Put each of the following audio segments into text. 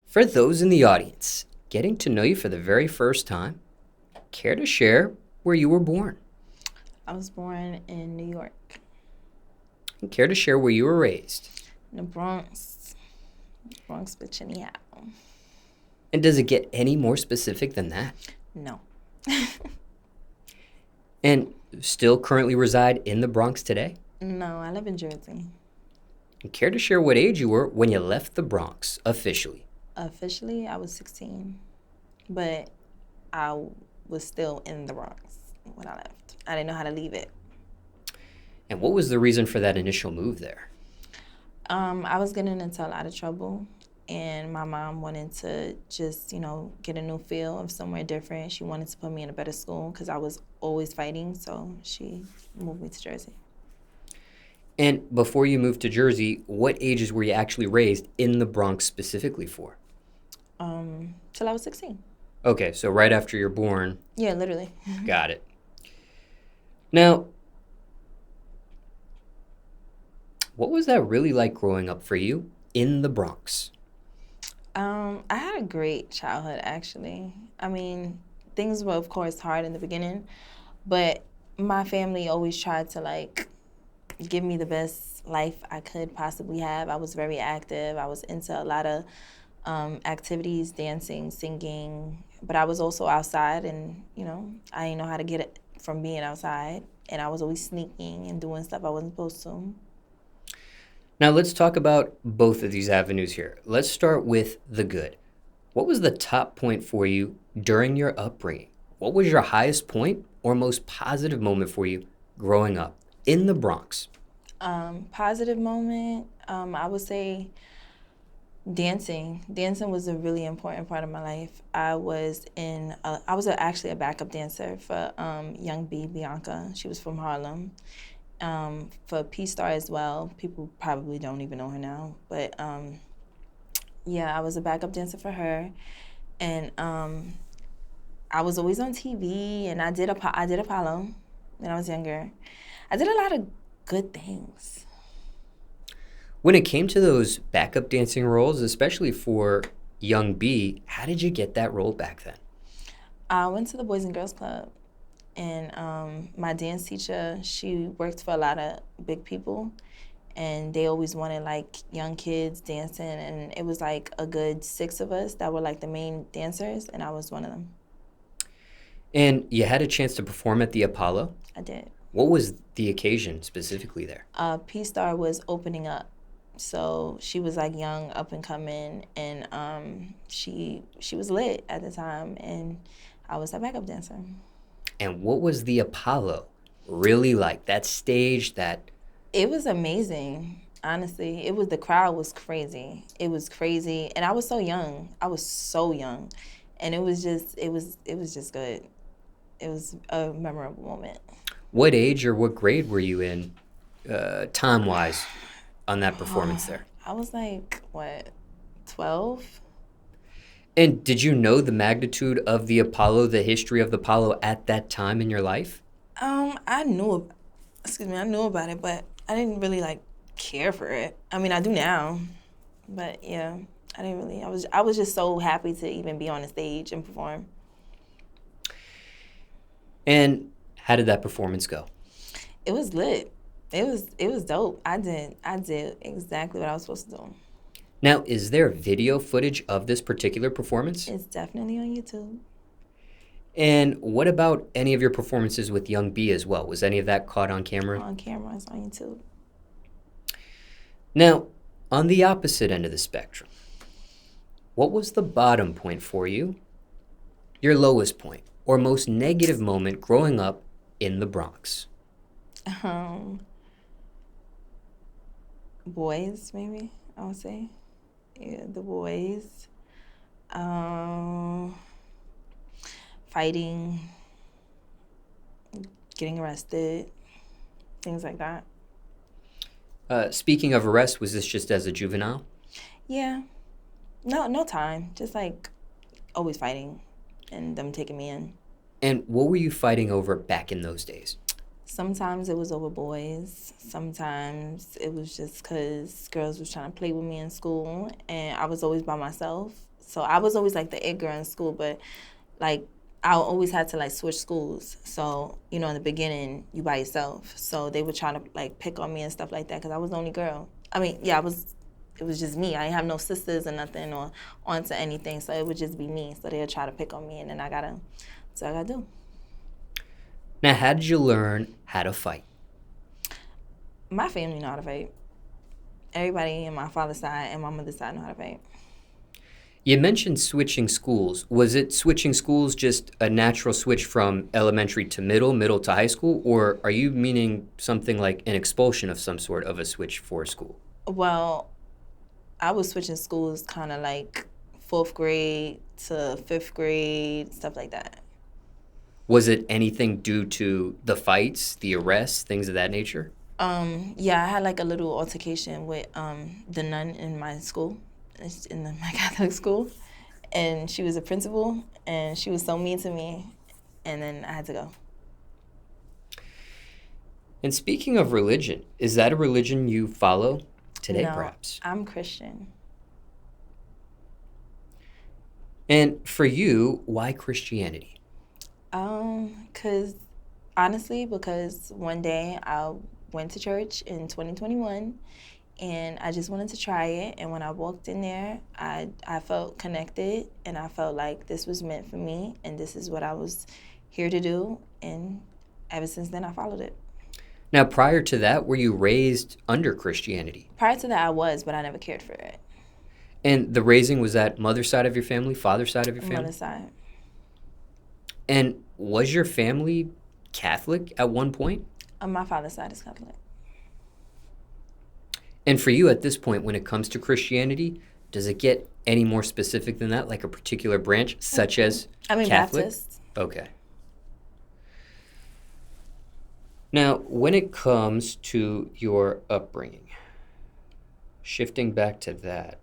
For those in the audience getting to know you for the very first time, care to share where you were born? I was born in New York, And care to share where you were raised? in the Bronx, Bronx, bitch, anyhow. And does it get any more specific than that? No. And still currently reside in the Bronx today? No, I live in Jersey. And care to share what age you were when you left the Bronx officially? Officially, I was 16, but I was still in the Bronx when I left. I didn't know how to leave it. And what was the reason for that initial move there? I was getting into a lot of trouble, and my mom wanted to just, get a new feel of somewhere different. She wanted to put me in a better school because I was always fighting, so she moved me to Jersey. And before you moved to Jersey, what ages were you actually raised in the Bronx specifically for? Till I was 16. Okay, so right after you're born. Yeah, literally. Got it. Now, what was that really like growing up for you in the Bronx? I had a great childhood, actually. I mean, things were, of course, hard in the beginning, but my family always tried to, give me the best life I could possibly have. I was very active. I was into a lot of activities, dancing, singing, but I was also outside, and, I didn't know how to get it from being outside, and I was always sneaking and doing stuff I wasn't supposed to. Now, let's talk about both of these avenues here. Let's start with the good. What was the top point for you during your upbringing? What was your highest point or most positive moment for you growing up in the Bronx? Positive moment, I would say dancing. Dancing was a really important part of my life. I was actually a backup dancer for young B, Bianca. She was from Harlem. For Peace Star as well. People probably don't even know her now, but yeah, I was a backup dancer for her, and I was always on TV, and I did Apollo when I was younger. I did a lot of good things. When it came to those backup dancing roles, especially for young B, how did you get that role back then? I went to the Boys and Girls Club, and my dance teacher, she worked for a lot of big people, and they always wanted young kids dancing, and it was a good 6 of us that were the main dancers, and I was one of them. And you had a chance to perform at the Apollo? I did. What was the occasion specifically there? Peace Star was opening up, so she was young, up and coming, and she was lit at the time, and I was a backup dancer. And what was the Apollo really like? That stage, that... It was amazing, honestly. The crowd was crazy. It was crazy, and I was so young. And it was just good. It was a memorable moment. What age or what grade were you in, time-wise, on that performance there? I was 12? And did you know the magnitude of the Apollo, the history of the Apollo at that time in your life? I knew about it, but I didn't really care for it. I mean, I do now, but yeah, I didn't really. I was just so happy to even be on the stage and perform. And how did that performance go? It was lit. It was dope. I did exactly what I was supposed to do. Now, is there video footage of this particular performance? It's definitely on YouTube. And what about any of your performances with Young B as well? Was any of that caught on camera? On camera, it's on YouTube. Now, on the opposite end of the spectrum, what was the bottom point for you? Your lowest point or most negative moment growing up in the Bronx? Boys, maybe, I would say. Yeah, the boys. Fighting, getting arrested, things like that. Speaking of arrest, was this just as a juvenile? Yeah. No time. Just always fighting and them taking me in. And what were you fighting over back in those days? Sometimes it was over boys. Sometimes it was just because girls was trying to play with me in school, and I was always by myself. So I was always like the it girl in school, but like I always had to like switch schools. So, you know, in the beginning, you by yourself. So they would try to like pick on me and stuff like that because I was the only girl. I mean, yeah, it was just me. I didn't have no sisters or nothing or onto anything. So it would just be me. So they would try to pick on me and then I gotta do. Now, how did you learn how to fight? My family know how to fight. Everybody in my father's side and my mother's side know how to fight. You mentioned switching schools. Was it switching schools just a natural switch from elementary to middle to high school, or are you meaning something like an expulsion of some sort of a switch for school? Well, I was switching schools kind of like 4th grade to 5th grade, stuff like that. Was it anything due to the fights, the arrests, things of that nature? Yeah, I had like a little altercation with the nun in my school, my Catholic school, and she was a principal, and she was so mean to me, and then I had to go. And speaking of religion, is that a religion you follow today, No, perhaps? I'm Christian. And for you, why Christianity? Cause honestly, because one day I went to church in 2021 and I just wanted to try it. And when I walked in there, I felt connected and I felt like this was meant for me and this is what I was here to do. And ever since then, I followed it. Now, prior to that, were you raised under Christianity? Prior to that, I was, but I never cared for it. And the raising, was that mother's side of your family, father's side of your family? Mother's side. And was your family Catholic at one point? My father's side is Catholic. And for you at this point, when it comes to Christianity, does it get any more specific than that, like a particular branch, such as Catholic? Baptist. Okay. Now, when it comes to your upbringing, shifting back to that,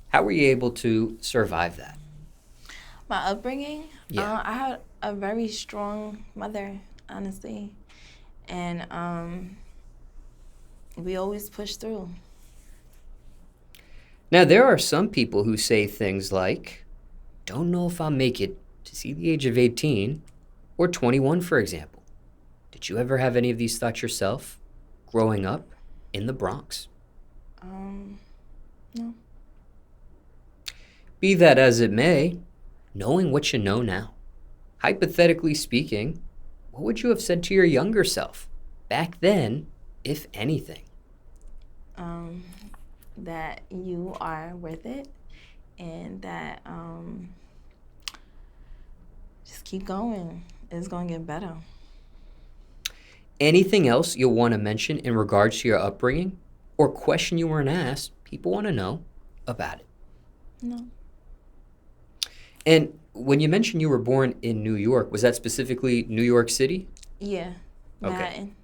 how were you able to survive that? My upbringing? Yeah. I had a very strong mother, honestly. And we always pushed through. Now, there are some people who say things like, don't know if I'll make it to see the age of 18 or 21, for example. Did you ever have any of these thoughts yourself growing up in the Bronx? No. Be that as it may, knowing what you know now, hypothetically speaking, what would you have said to your younger self back then, if anything? That you are worth it and that just keep going. It's going to get better. Anything else you'll want to mention in regards to your upbringing or question you weren't asked, people want to know about it? No. And when you mentioned you were born in New York, was that specifically New York City? Yeah. Okay. Manhattan.